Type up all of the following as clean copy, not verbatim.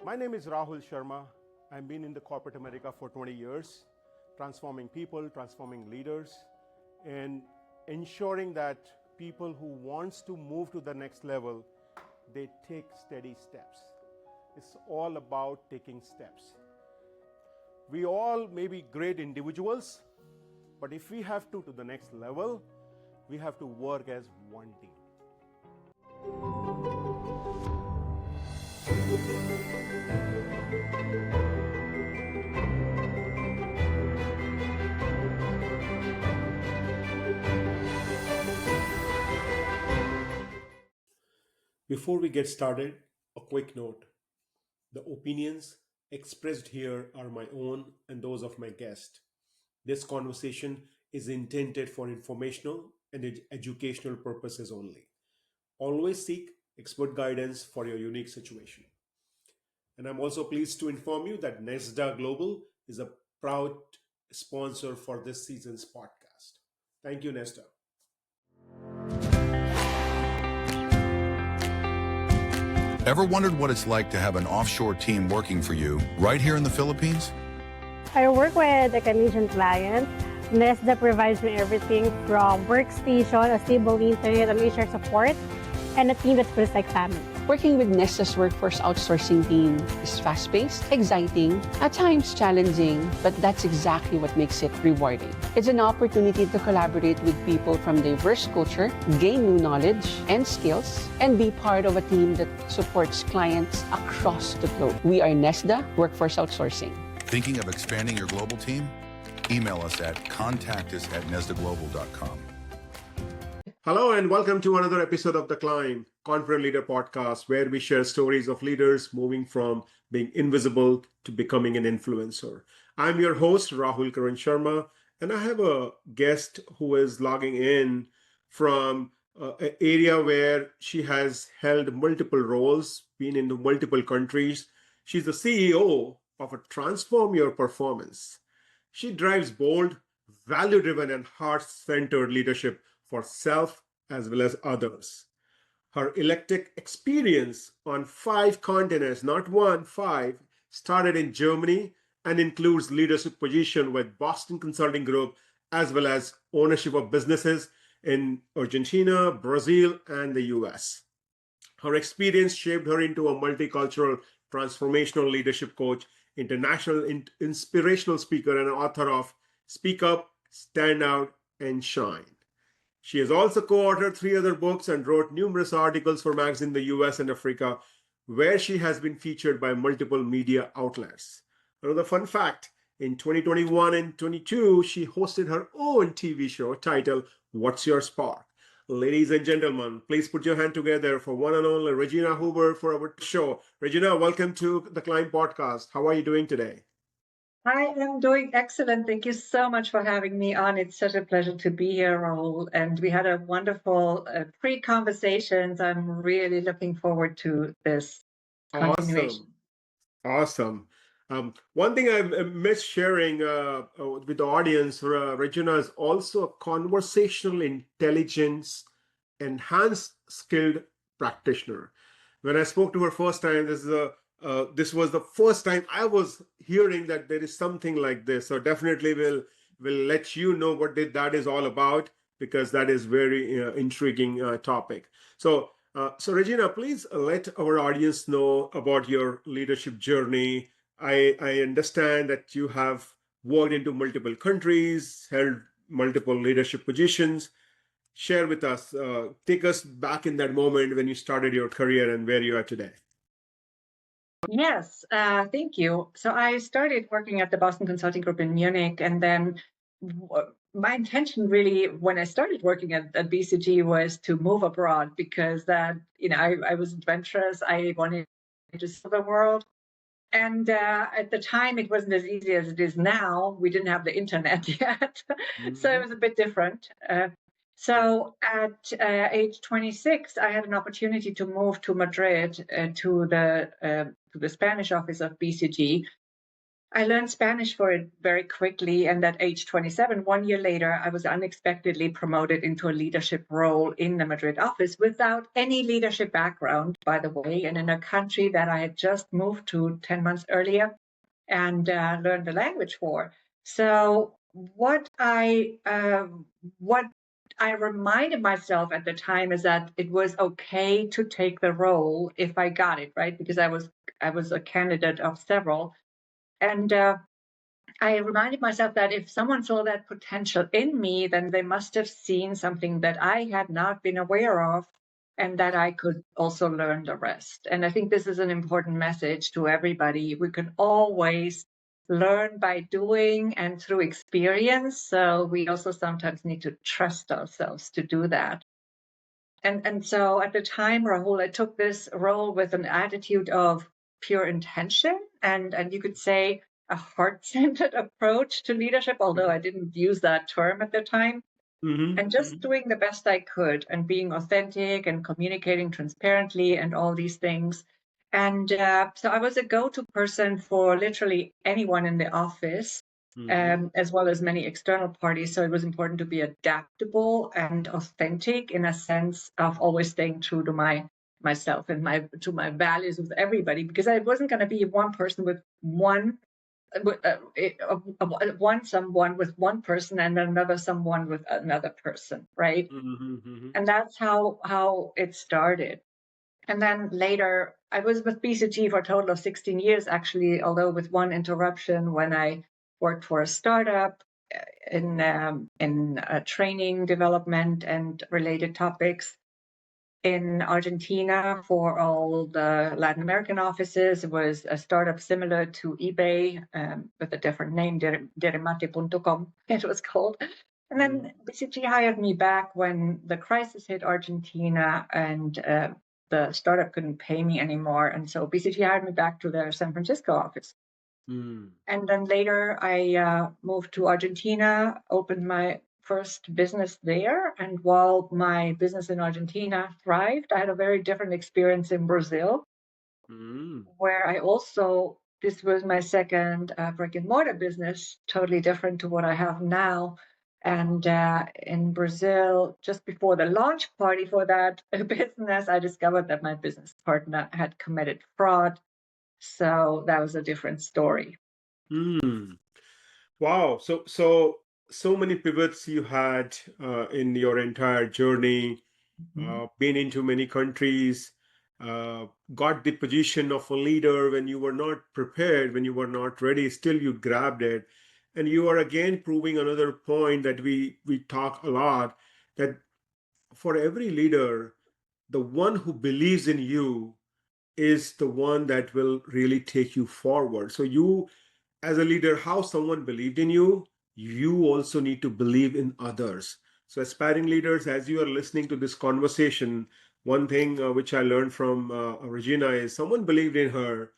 My name is Rahul Sharma. I've been in the corporate America for 20 years, transforming people, transforming leaders, and ensuring that people who wants to move to the next level, they take steady steps. It's all about taking steps. We all may be great individuals, but if we have to the next level, we have to work as one team. Before we get started, a quick note. The opinions expressed here are my own and those of my guest. This conversation is intended for informational and educational purposes only. Always seek expert guidance for your unique situation. And I'm also pleased to inform you that NESDA Global is a proud sponsor for this season's podcast. Thank you, NESDA. Ever wondered what it's like to have an offshore team working for you right here in the Philippines? I work with a Canadian client. NESDA provides me everything from workstation, a stable internet, and HR support, and a team that feels like family. Working with NESDA's workforce outsourcing team is fast-paced, exciting, at times challenging, but that's exactly what makes it rewarding. It's an opportunity to collaborate with people from diverse culture, gain new knowledge and skills, and be part of a team that supports clients across the globe. We are NESDA Workforce Outsourcing. Thinking of expanding your global team? Email us at contactus@nesdaglobal.com. Hello and welcome to another episode of The Climb, Confident Leader Podcast, where we share stories of leaders moving from being invisible to becoming an influencer. I'm your host, Rahul Karan Sharma, and I have a guest who is logging in from an area where she has held multiple roles, been in multiple countries. She's the CEO of a Transform Your Performance. She drives bold, value-driven, and heart-centered leadership for self as well as others. Her eclectic experience on 5 continents, not one, 5, started in Germany and includes leadership position with Boston Consulting Group, as well as ownership of businesses in Argentina, Brazil, and the US. Her experience shaped her into a multicultural, transformational leadership coach, international inspirational speaker, and author of Speak Up, Stand Out, and Shine. She has also co-authored 3 other books and wrote numerous articles for magazines in the US and Africa, where she has been featured by multiple media outlets. Another fun fact, in 2021 and 22, she hosted her own TV show titled What's Your Spark? Ladies and gentlemen, please put your hand together for one and only Regina Huber for our show. Regina, welcome to the Climb Podcast. How are you doing today? I am doing excellent. Thank you so much for having me on. It's such a pleasure to be here, Rahul. And we had a wonderful pre-conversations. I'm really looking forward to this continuation. Awesome. One thing I've missed sharing with the audience, Regina is also a conversational intelligence enhanced skilled practitioner. When I spoke to her first time, this was the first time I was hearing that there is something like this. So definitely we'll let you know what that is all about, because that is very intriguing topic. So Regina, please let our audience know about your leadership journey. I understand that you have worked into multiple countries, held multiple leadership positions. Share with us, take us back in that moment when you started your career and where you are today. Yes, thank you. So I started working at the Boston Consulting Group in Munich, and then my intention really, when I started working at BCG, was to move abroad, because that, I was adventurous. I wanted to see the world. And at the time, it wasn't as easy as it is now. We didn't have the internet yet, so it was a bit different. So at age 26, I had an opportunity to move to Madrid to the Spanish office of BCG. I learned Spanish for it very quickly. And at age 27, 1 year later, I was unexpectedly promoted into a leadership role in the Madrid office without any leadership background, by the way, and in a country that I had just moved to 10 months earlier and learned the language for. So what I reminded myself at the time is that it was okay to take the role if I got it, right? Because I was a candidate of several. And I reminded myself that if someone saw that potential in me, then they must have seen something that I had not been aware of, and that I could also learn the rest. And I think this is an important message to everybody. We can always learn by doing and through experience. So we also sometimes need to trust ourselves to do that. And so at the time, Rahul, I took this role with an attitude of pure intention and you could say a heart-centered approach to leadership, although I didn't use that term at the time. And just doing the best I could and being authentic and communicating transparently and all these things. And so I was a go-to person for literally anyone in the office, as well as many external parties. So it was important to be adaptable and authentic in a sense of always staying true to myself and my values with everybody, because I wasn't going to be one person with one someone with one person and another someone with another person, right? And that's how it started. And then later, I was with BCG for a total of 16 years, actually, although with one interruption when I worked for a startup in training, development, and related topics. In Argentina, for all the Latin American offices, it was a startup similar to eBay with a different name, deremate.com, it was called. And then BCG hired me back when the crisis hit Argentina and the startup couldn't pay me anymore. And so BCG hired me back to their San Francisco office. And then later I moved to Argentina, opened my first business there. And while my business in Argentina thrived, I had a very different experience in Brazil, where I also, this was my second brick and mortar business, totally different to what I have now. And in Brazil, just before the launch party for that business, I discovered that my business partner had committed fraud. So that was a different story. Wow. So many pivots you had in your entire journey, been into many countries, got the position of a leader when you were not prepared, when you were not ready, still you grabbed it. And you are again proving another point that we talk a lot, that for every leader, the one who believes in you is the one that will really take you forward. So you, as a leader, how someone believed in you, you also need to believe in others. So aspiring leaders, as you are listening to this conversation, one thing which I learned from Regina is someone believed in her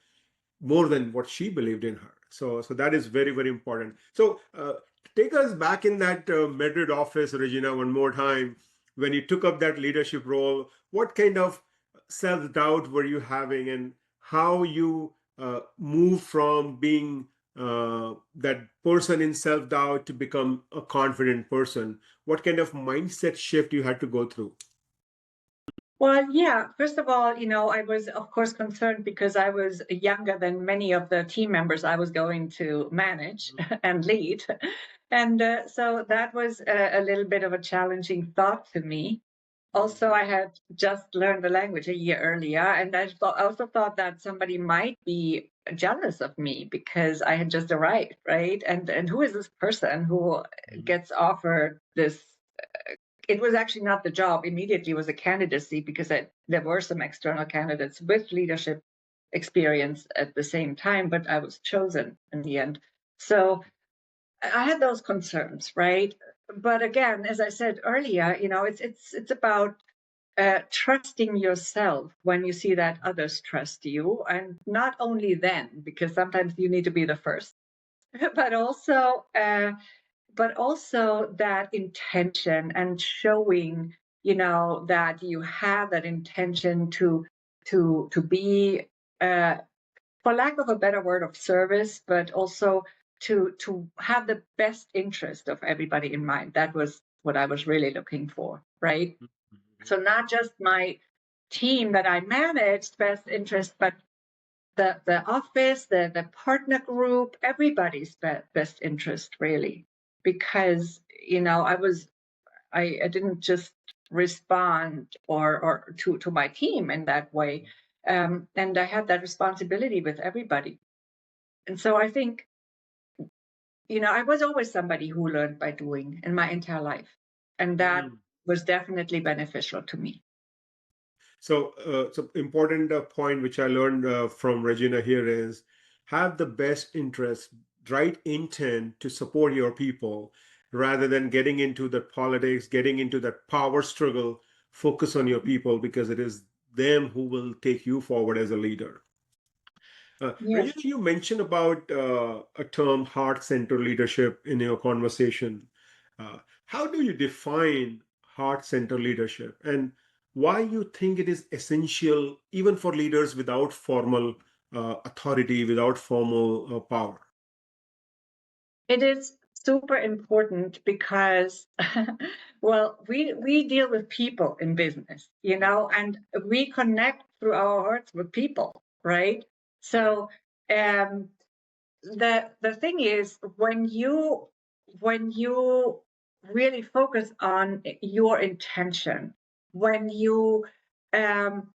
more than what she believed in her. So that is very, very important. So take us back in that Madrid office, Regina, one more time. When you took up that leadership role, what kind of self-doubt were you having, and how you move from being that person in self-doubt to become a confident person? What kind of mindset shift you had to go through? Well, yeah, first of all, I was, of course, concerned because I was younger than many of the team members I was going to manage and lead. And so that was a little bit of a challenging thought to me. Also, I had just learned the language a year earlier, and I also thought that somebody might be jealous of me because I had just arrived, right? And who is this person who gets offered this? It was actually not the job immediately, it was a candidacy because there were some external candidates with leadership experience at the same time, but I was chosen in the end. So I had those concerns, right? But again, as I said earlier, it's about trusting yourself when you see that others trust you, and not only then, because sometimes you need to be the first, but also that intention and showing, that you have that intention to be for lack of a better word, of service, but also to have the best interest of everybody in mind. That was what I was really looking for, right? So not just my team that I managed best interest, but the office, the partner group, everybody's best interest, really. Because, I didn't just respond or to my team in that way. And I had that responsibility with everybody. And so I think, I was always somebody who learned by doing in my entire life. And that was definitely beneficial to me. So, so important point which I learned from Regina here is have the best interest, right intent to support your people rather than getting into the politics, getting into that power struggle. Focus on your people because it is them who will take you forward as a leader. Yes. Regina, you mentioned about a term heart-centered leadership in your conversation. How do you define heart-centered leadership and why you think it is essential even for leaders without formal authority, without formal power? It is super important because, well, we deal with people in business, and we connect through our hearts with people, right? So um, the thing is, when you really focus on your intention, when you um,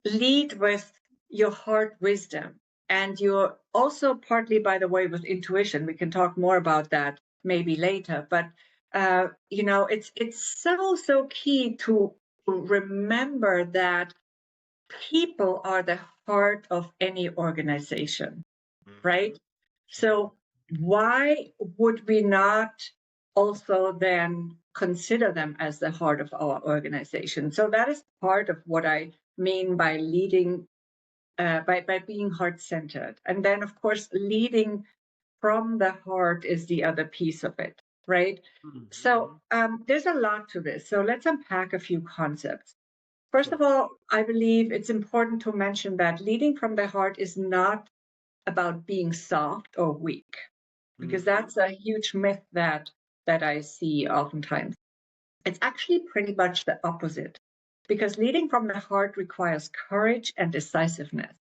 lead with your heart wisdom, and you're also partly, by the way, with intuition. We can talk more about that maybe later, but it's so key to remember that people are the heart of any organization, right? So why would we not also then consider them as the heart of our organization? So that is part of what I mean by leading, by being heart-centered. And then, of course, leading from the heart is the other piece of it, right? So there's a lot to this. So let's unpack a few concepts. First of all, I believe it's important to mention that leading from the heart is not about being soft or weak, because that's a huge myth that I see oftentimes. It's actually pretty much the opposite, because leading from the heart requires courage and decisiveness.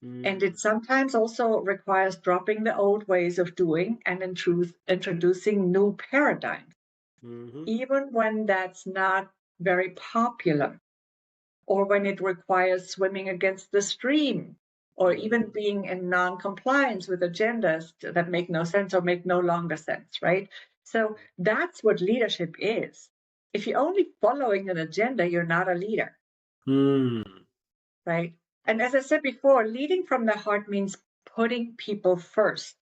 And it sometimes also requires dropping the old ways of doing and in truth introducing new paradigms, even when that's not very popular, or when it requires swimming against the stream, or even being in non-compliance with agendas that make no sense or make no longer sense, right? So that's what leadership is. If you're only following an agenda, you're not a leader, right? And as I said before, leading from the heart means putting people first,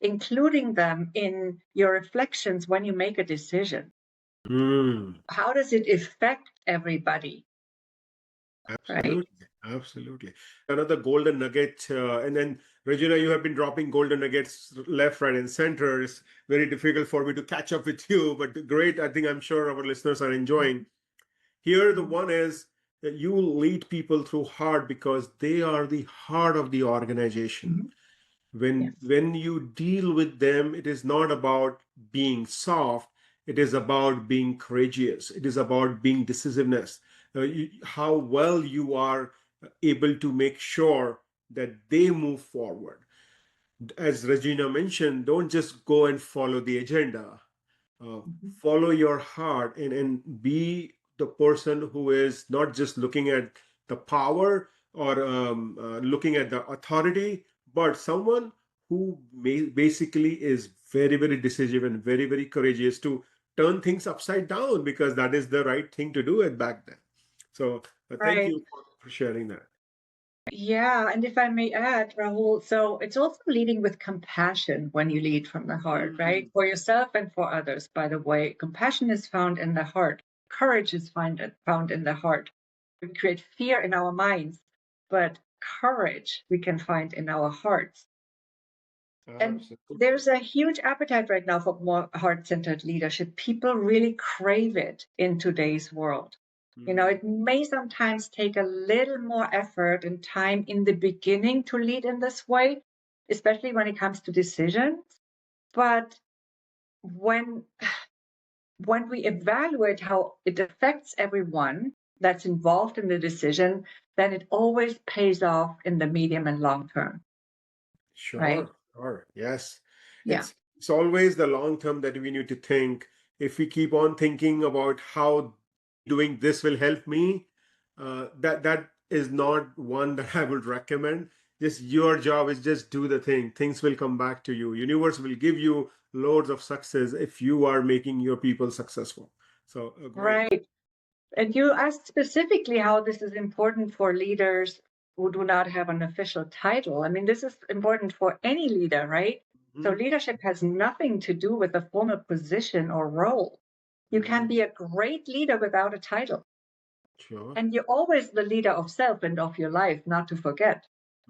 including them in your reflections when you make a decision. How does it affect everybody? Absolutely, Right? absolutely. Another golden nugget, and then Regina, you have been dropping golden nuggets left, right, and center. It's very difficult for me to catch up with you, but great. I think I'm sure our listeners are enjoying. Here, the one is that you will lead people through heart because they are the heart of the organization. When you deal with them, it is not about being soft. It is about being courageous. It is about being decisiveness. How well you are able to make sure that they move forward. As Regina mentioned, don't just go and follow the agenda. Uh, Follow your heart and be the person who is not just looking at the power or looking at the authority, but someone who basically is very, very decisive and very, very courageous to turn things upside down because that is the right thing to do it back then. So thank Right. you for sharing that. Yeah, and if I may add, Rahul, so it's also leading with compassion when you lead from the heart, right? For yourself and for others, by the way. Compassion is found in the heart. Courage is found in the heart. We create fear in our minds, but courage we can find in our hearts. And Absolutely. there's a huge appetite right now for more heart-centered leadership. People really crave it in today's world. It may sometimes take a little more effort and time in the beginning to lead in this way, especially when it comes to decisions. But when we evaluate how it affects everyone that's involved in the decision, then it always pays off in the medium and long term, right? Sure. Yes. Yeah. It's always the long term that we need to think. If we keep on thinking about how doing this will help me, that is not one that I would recommend. Just your job is just do the thing. Things will come back to you. Universe will give you loads of success if you are making your people successful. So great. Right. And you asked specifically how this is important for leaders who do not have an official title. I mean, this is important for any leader, right? So Mhm. leadership has nothing to do with a formal position or role. You can be a great leader without a title. Sure. And you're always the leader of self and of your life, not to forget.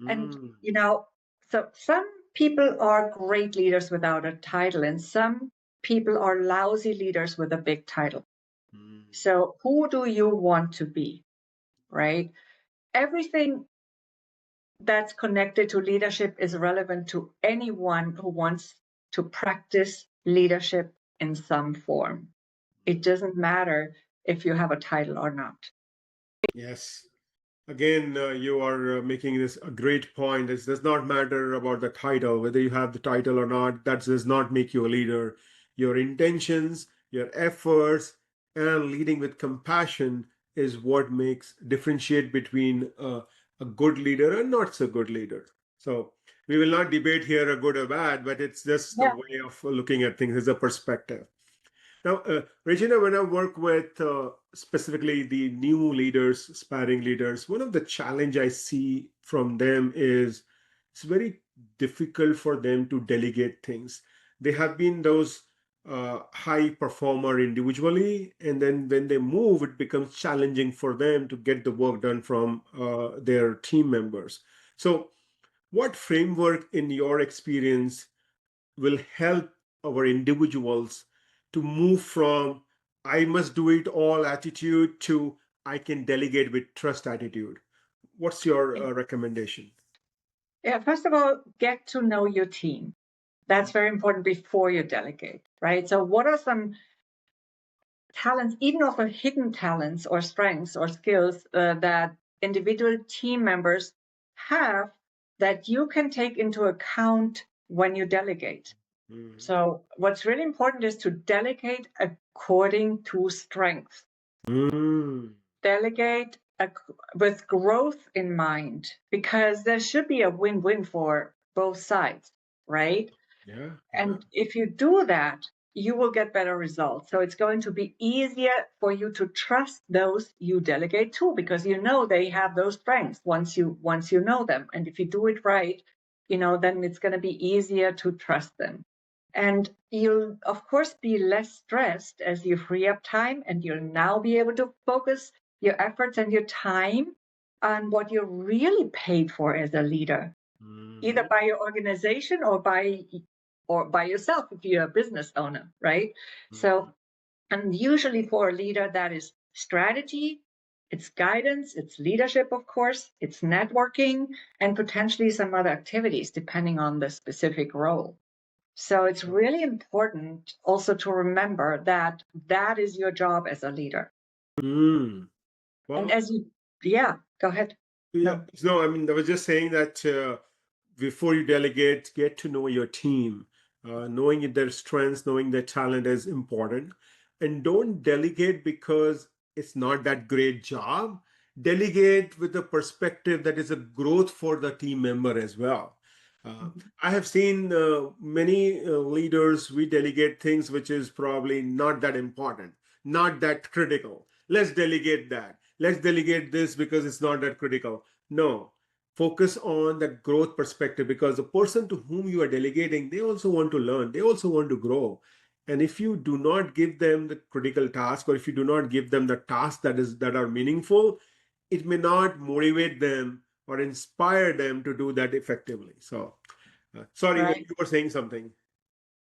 And, Mm. so some people are great leaders without a title, and some people are lousy leaders with a big title. Mm. So who do you want to be, right? Everything that's connected to leadership is relevant to anyone who wants to practice leadership in some form. It doesn't matter if you have a title or not. Yes. Again, you are making this a great point. It does not matter about the title, whether you have the title or not. That does not make you a leader. Your intentions, your efforts, and leading with compassion is what makes differentiate between a good leader and not so good leader. So we will not debate here a good or bad, but it's just the Yeah. way of looking at things as a perspective. Now, Regina, when I work with specifically the new leaders, aspiring leaders, one of the challenge I see from them is it's very difficult for them to delegate things. They have been those high performer individually, and then when they move, it becomes challenging for them to get the work done from their team members. So, what framework, in your experience, will help our individuals to move from I must do it all attitude to I can delegate with trust attitude? What's your recommendation? Yeah, first of all, get to know your team. That's very important before you delegate, right? So what are some talents, even also hidden talents or strengths or skills that individual team members have that you can take into account when you delegate? Mm. So what's really important is to delegate according to strengths. Mm. Delegate with growth in mind, because there should be a win-win for both sides, right? Yeah. And if you do that, you will get better results. So it's going to be easier for you to trust those you delegate to, because you know they have those strengths once you know them. And if you do it right, then it's going to be easier to trust them. And you'll, of course, be less stressed as you free up time, and you'll now be able to focus your efforts and your time on what you're really paid for as a leader, either Mhm. by your organization or by yourself if you're a business owner, right? Mhm. So, and usually for a leader, that is strategy, it's guidance, it's leadership, of course, it's networking, and potentially some other activities depending on the specific role. So it's really important also to remember that that is your job as a leader. Mm. And Well, as you, yeah, go ahead. yeah. No. No, I mean, I was just saying that before you delegate, get to know your team. Knowing their strengths, knowing their talent is important. And don't delegate because it's not that great job. Delegate with the perspective that is a growth for the team member as well. I have seen many leaders, we delegate things which is probably not that important, not that critical. Let's delegate that. Let's delegate this because it's not that critical. No, focus on that growth perspective, because the person to whom you are delegating, they also want to learn, they also want to grow. And if you do not give them the critical task, or if you do not give them the tasks that are meaningful, it may not motivate them or inspire them to do that effectively. So sorry, Right. you were saying something.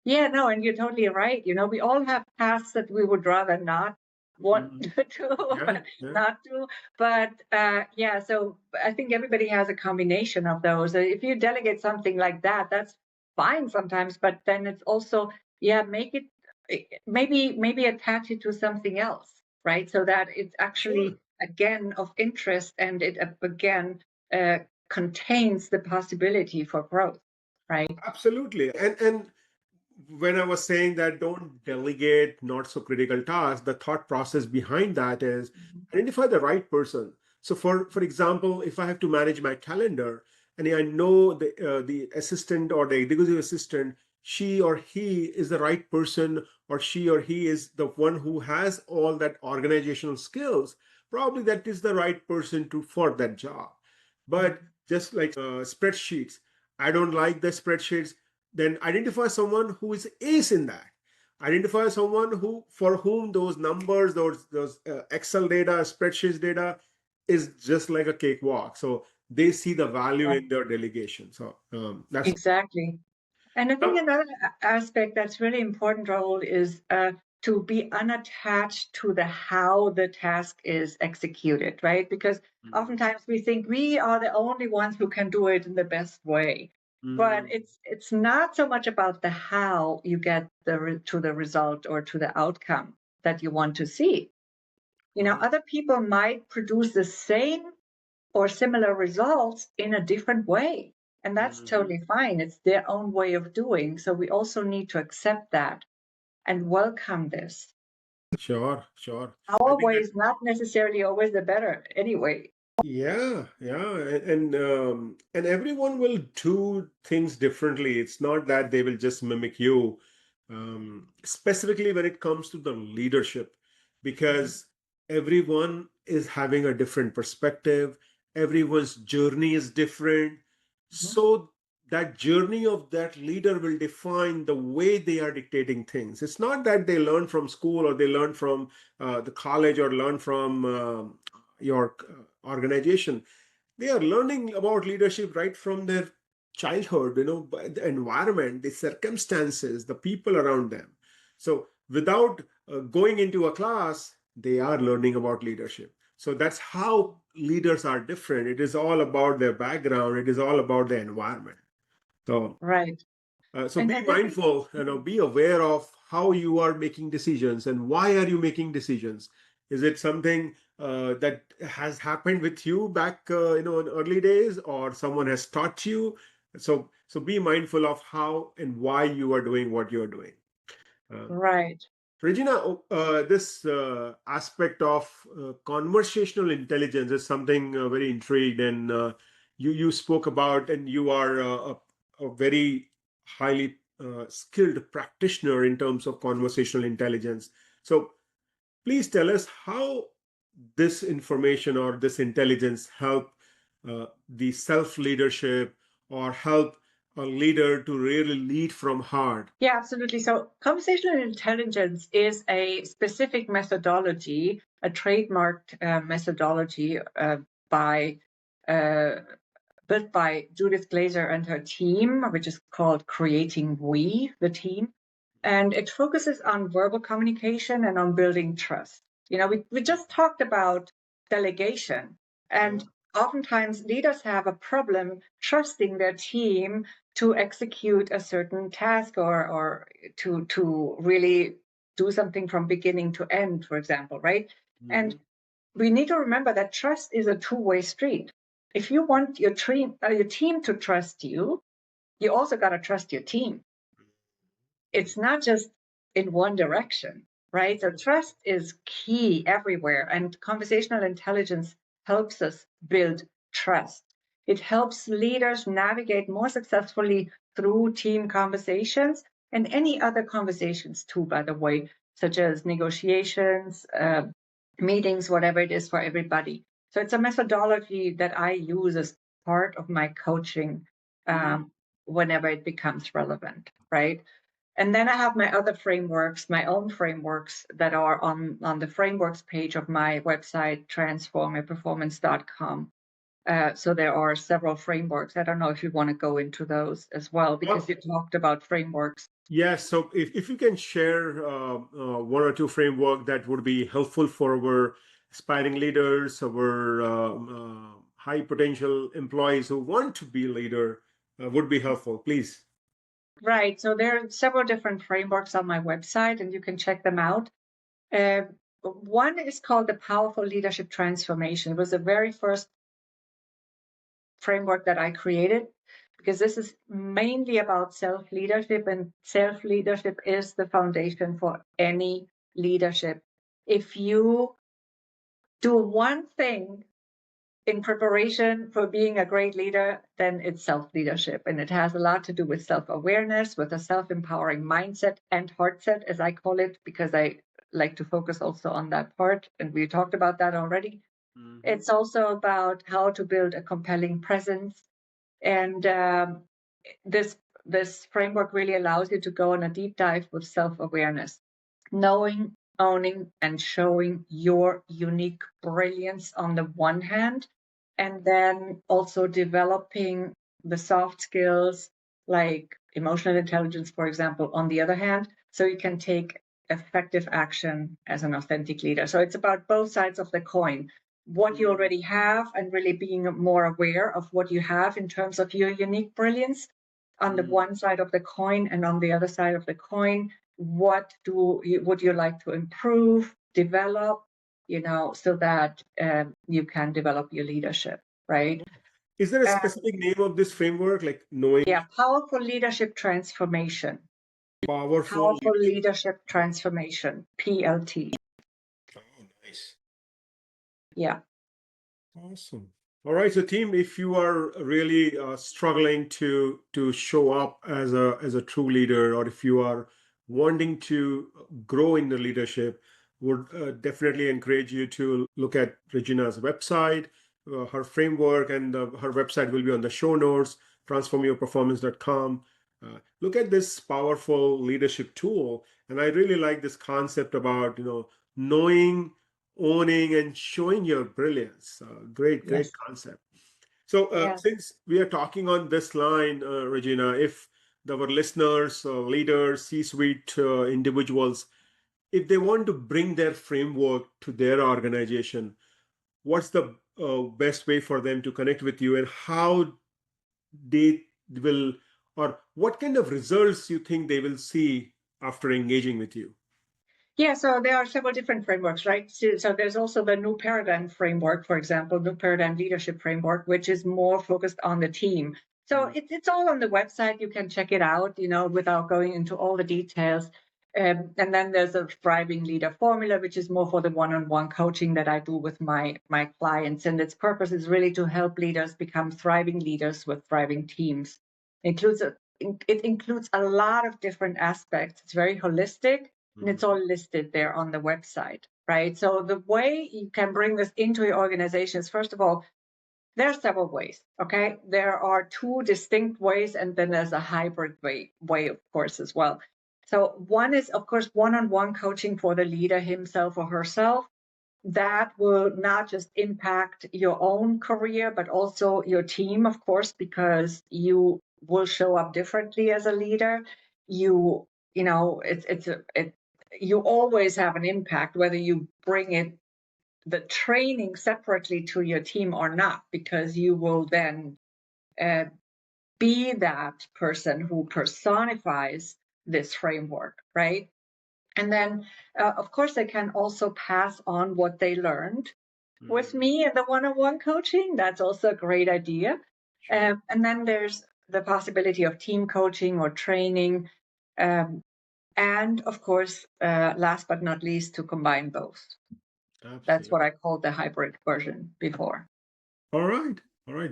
Yeah, no, and you're totally right. We all have tasks that we would rather not want to, Yeah, but yeah. not to. But yeah, so I think everybody has a combination of those. If you delegate something like that, that's fine sometimes, but then it's also, yeah, make it, maybe attach it to something else, right? So that it's Sure. actually again of interest, and it again uh, contains the possibility for growth, right? Absolutely. And when I was saying that don't delegate not so critical tasks, the thought process behind that is identify the right person. So for example, if I have to manage my calendar and I know the assistant or the executive assistant, she or he is the right person, or she or he is the one who has all that organizational skills, probably that is the right person to for that job. But just like spreadsheets, I don't like the spreadsheets, then identify someone who is ace in that. Identify someone who for whom those numbers, those Excel data, spreadsheets data is just like a cakewalk. So they see the value Yeah, in their delegation. So that's exactly. And I think another aspect that's really important, Rahul, is to be unattached to the how the task is executed, right? Because oftentimes we think we are the only ones who can do it in the best way. But Mhm. it's not so much about the how you get to the result or to the outcome that you want to see. Wow. Other people might produce the same or similar results in a different way. And that's Mhm. totally fine. It's their own way of doing. So we also need to accept that and welcome this. Sure, sure. I Our think way that is not necessarily always the better anyway. yeah, yeah, and everyone will do things differently. It's not that they will just mimic you, specifically when it comes to the leadership, because everyone is having a different perspective. Everyone's journey is different. Mhm. So that journey of that leader will define the way they are dictating things. It's not that they learn from school or they learn from the college or learn from your organization. They are learning about leadership right from their childhood, by the environment, the circumstances, the people around them. So without going into a class, they are learning about leadership. So that's how leaders are different. It is all about their background, it is all about the environment. So Right. so And be I think, mindful, be aware of how you are making decisions and why are you making decisions. Is it something that has happened with you back, in early days, or someone has taught you? So be mindful of how and why you are doing what you are doing. Um, right. Regina, this aspect of conversational intelligence is something very intrigued, and you spoke about, and you are a very highly skilled practitioner in terms of conversational intelligence. So please tell us how this information or this intelligence help the self leadership, or help a leader to really lead from heart. Yeah, absolutely. So conversational intelligence is a specific methodology, a trademarked methodology by uh, built by Judith Glazer and her team, which is called Creating We, the team. And it focuses on verbal communication and on building trust. We just talked about delegation, and oftentimes leaders have a problem trusting their team to execute a certain task, or to really do something from beginning to end, for example, right? And Mhm. we need to remember that trust is a two-way street. If you want your team to trust you, you also got to trust your team. It's not just in one direction, right? So trust is key everywhere, and conversational intelligence helps us build trust. It helps leaders navigate more successfully through team conversations and any other conversations too, by the way, such as negotiations, meetings, whatever it is for everybody. So it's a methodology that I use as part of my coaching Mhm. whenever it becomes relevant, right? And then I have my other frameworks, my own frameworks that are on the frameworks page of my website, transformaperformance.com. So there are several frameworks. I don't know if you want to go into those as well, because you talked about frameworks. Yes. So if you can share one or two framework that would be helpful for our aspiring leaders, our high potential employees who want to be leader, would be helpful, please. Right. So there are several different frameworks on my website, and you can check them out. One is called the Powerful Leadership Transformation. It was the very first framework that I created, because this is mainly about self-leadership, and self-leadership is the foundation for any leadership. If you do one thing in preparation for being a great leader, then it's self-leadership. And it has a lot to do with self-awareness, with a self-empowering mindset and heart set, as I call it, because I like to focus also on that part. And we talked about that already. Mhm. It's also about how to build a compelling presence. And this framework really allows you to go on a deep dive with self-awareness, knowing, owning, and showing your unique brilliance on the one hand, and then also developing the soft skills like emotional intelligence, for example, on the other hand, so you can take effective action as an authentic leader. So it's about both sides of the coin, what you already have and really being more aware of what you have in terms of your unique brilliance on the one side of the coin, and on the other side of the coin, what would you like to improve, develop, so that you can develop your leadership, right? Is there a specific name of this framework, like knowing Yeah, powerful leadership transformation. powerful? Powerful leadership transformation, PLT. Oh, nice. Yeah. Awesome. All right, so team, if you are really struggling to show up as a true leader, or if you are wanting to grow in the leadership, would definitely encourage you to look at Regina's website, her framework, and her website will be on the show notes, transformyourperformance.com. Look at this powerful leadership tool, and I really like this concept about knowing, owning, and showing your brilliance. Great Yes. concept. So Yeah. since we are talking on this line, Regina, if our listeners, leaders, C-suite individuals, if they want to bring their framework to their organization, what's the best way for them to connect with you, and how they will, or what kind of results you think they will see after engaging with you? Yeah, so there are several different frameworks, right? So there's also the New Paradigm framework, for example, New Paradigm Leadership Framework, which is more focused on the team. So it's all on the website. You can check it out, without going into all the details. And then there's a Thriving Leader Formula, which is more for the one-on-one coaching that I do with my clients. And its purpose is really to help leaders become thriving leaders with thriving teams. It includes a lot of different aspects. It's very holistic. And it's all listed there on the website, right? So the way you can bring this into your organization is, first of all, there are several ways, okay? There are two distinct ways, and then there's a hybrid way, of course, as well. So one is, of course, one-on-one coaching for the leader himself or herself. That will not just impact your own career, but also your team, of course, because you will show up differently as a leader. You always have an impact, whether you bring the training separately to your team or not, because you will then be that person who personifies this framework, right? And then, of course, they can also pass on what they learned with me in the one-on-one coaching. That's also a great idea. And then there's the possibility of team coaching or training. And of course, last but not least, to combine both. Absolutely. That's what I called the hybrid version before. All right.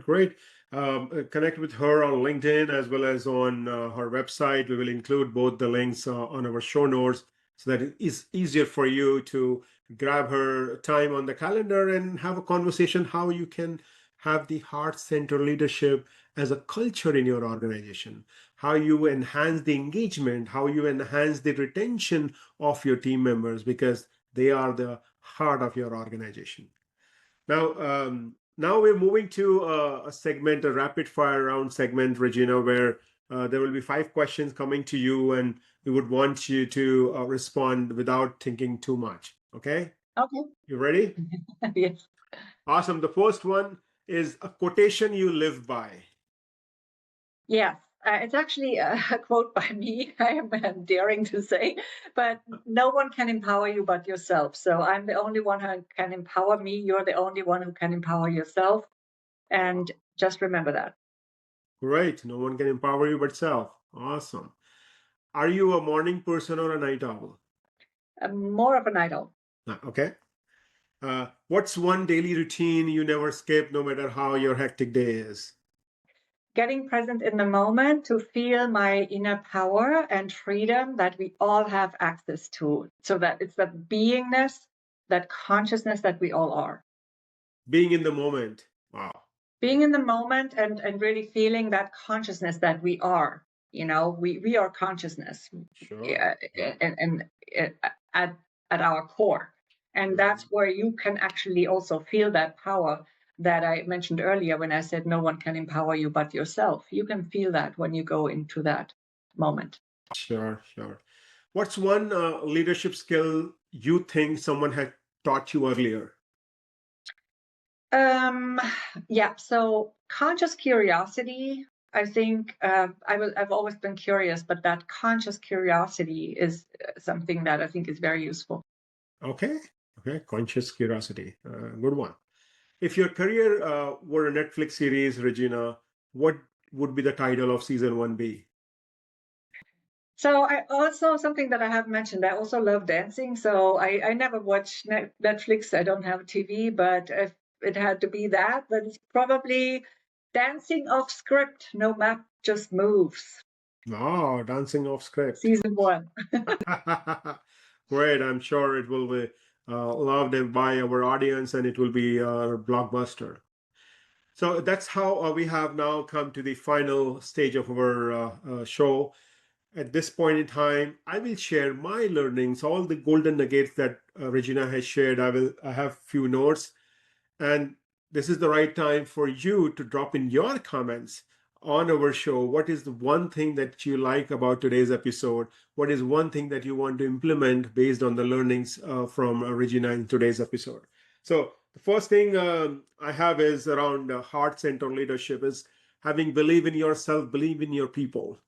Great. Connect with her on LinkedIn as well as on her website. We will include both the links on our show notes so that it is easier for you to grab her time on the calendar and have a conversation how you can have the heart-centered leadership as a culture in your organization, how you enhance the engagement, how you enhance the retention of your team members, because they are the heart of your organization. Now, Now we're moving to a segment, a rapid fire round segment, Regina, where there will be 5 questions coming to you, and we would want you to respond without thinking too much. Okay? Okay. You ready? Yes. Awesome. The first one is a quotation you live by. Yes. It's actually a quote by me. I am daring to say, but no one can empower you but yourself. So I'm the only one who can empower me. You're the only one who can empower yourself. And just remember that. Great. No one can empower you but self. Awesome. Are you a morning person or a night owl? More of an idol. Okay. What's one daily routine you never skip, no matter how your hectic day is? Getting present in the moment to feel my inner power and freedom that we all have access to. So that it's that beingness, that consciousness that we all are. Being in the moment. Wow. Being in the moment and really feeling that consciousness that we are. We are consciousness, Sure. and at our core. And that's where you can actually also feel that power that I mentioned earlier when I said no one can empower you but yourself. You can feel that when you go into that moment. Sure, sure. What's one leadership skill you think someone had taught you earlier? Um, yeah, so conscious curiosity. I think I've always been curious, but that conscious curiosity is something that I think is very useful. Okay. Okay. Conscious curiosity. Good one. If your career were a Netflix series, Regina, what would be the title of season one be? So I also something that I have mentioned. I also love dancing. So I never watch Netflix. I don't have a TV, but if it had to be that, then it's probably dancing off script. No map, just moves. Oh, dancing off script. Season one. Great. I'm sure it will be loved by our audience and it will be a blockbuster. So that's how we have now come to the final stage of our show. At this point in time, I will share my learnings, all the golden nuggets that Regina has shared. I have few notes, and this is the right time for you to drop in your comments on our show. What is the one thing that you like about today's episode? What is one thing that you want to implement based on the learnings from Regina in today's episode? So the first thing I have is around heart-centered leadership is having believe in yourself, believe in your people.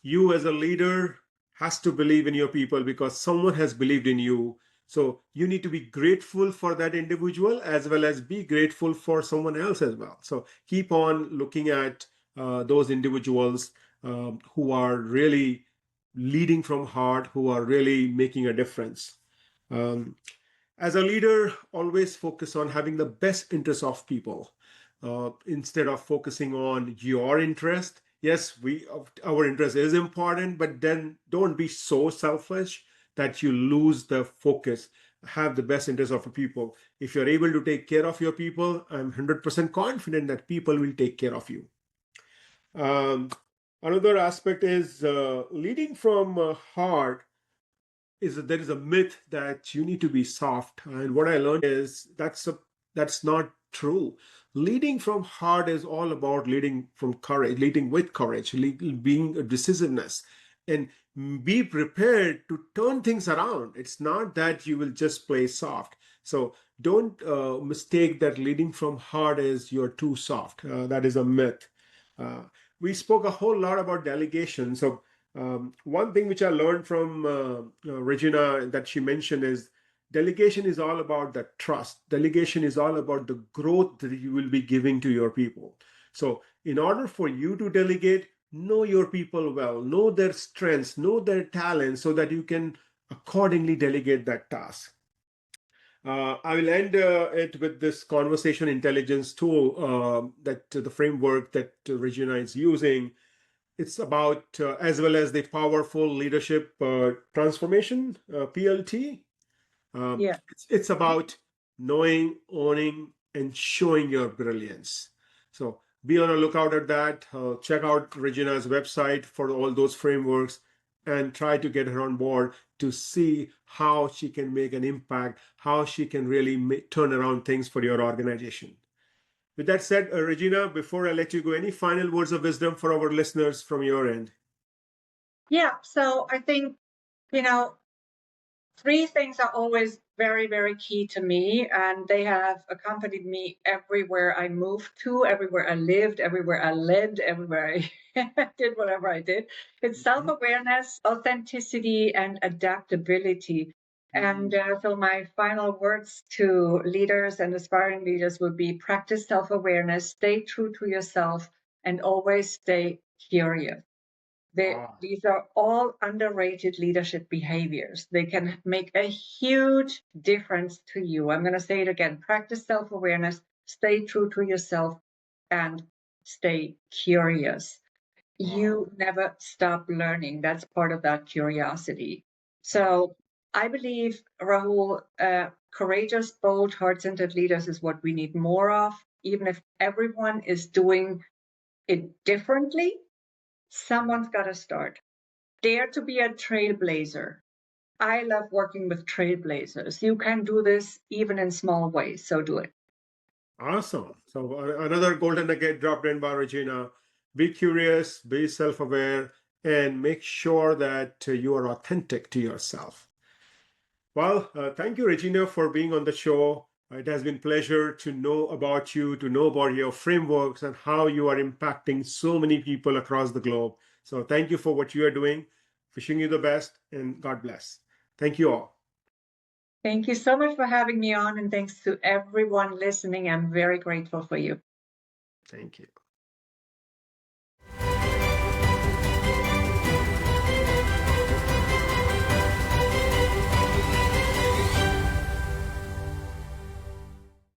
You as a leader has to believe in your people because someone has believed in you. So you need to be grateful for that individual as well as be grateful for someone else as well. So keep on looking at those individuals who are really leading from heart, who are really making a difference. um, as a leader, always focus on having the best interests of people instead of focusing on your interest. Yes, our interest is important, but then don't be so selfish that you lose the focus. Have the best interest of the people. If you're able to take care of your people, I'm 100% confident that people will take care of you. Um, Another aspect is leading from heart is that there is a myth that you need to be soft, and what I learned is that's not true. Leading from heart is all about leading from courage, leading with courage, being a decisiveness, and be prepared to turn things around. It's not that you will just play soft. So don't mistake that leading from heart is you're too soft. That is a myth. uh, we spoke a whole lot about delegation. So one thing which I learned from Regina that she mentioned is delegation is all about the trust. Delegation is all about the growth that you will be giving to your people. So, in order for you to delegate, know your people well, know their strengths, know their talents, so that you can accordingly delegate that task. I will end it with this conversation intelligence tool that the framework that Regina is using. It's about, as well as the powerful leadership transformation, PLT. Yeah. It's about knowing, owning, and showing your brilliance. So be on a lookout at that. Check out Regina's website for all those frameworks and try to get her on board to see how she can make an impact, how she can really turn around things for your organization. With that said, Regina, before I let you go, any final words of wisdom for our listeners from your end? Yeah. So I think, you know, three things are always very, very key to me, and they have accompanied me everywhere I moved to, everywhere I lived, everywhere I led, everywhere I did whatever I did. It's self-awareness, authenticity, and adaptability. And so my final words to leaders and aspiring leaders would be practice self-awareness, stay true to yourself, and always stay curious. These are all underrated leadership behaviors. They can make a huge difference to you. I'm going to say it again. Practice self-awareness, stay true to yourself, and stay curious. You never stop learning. That's part of that curiosity. So I believe, Rahul, courageous, bold, heart-centered leaders is what we need more of. Even if everyone is doing it differently, someone's got to start. Dare to be a trailblazer. I love working with trailblazers. You can do this even in small ways, so do it. Awesome. So another golden nugget dropped in by Regina. Be curious, be self-aware, and make sure that you are authentic to yourself. Well, thank you, Regina, for being on the show. It has been a pleasure to know about you, to know about your frameworks and how you are impacting so many people across the globe. So thank you for what you are doing. Wishing you the best, and God bless. Thank you all. Thank you so much for having me on, and thanks to everyone listening. I'm very grateful for you. Thank you.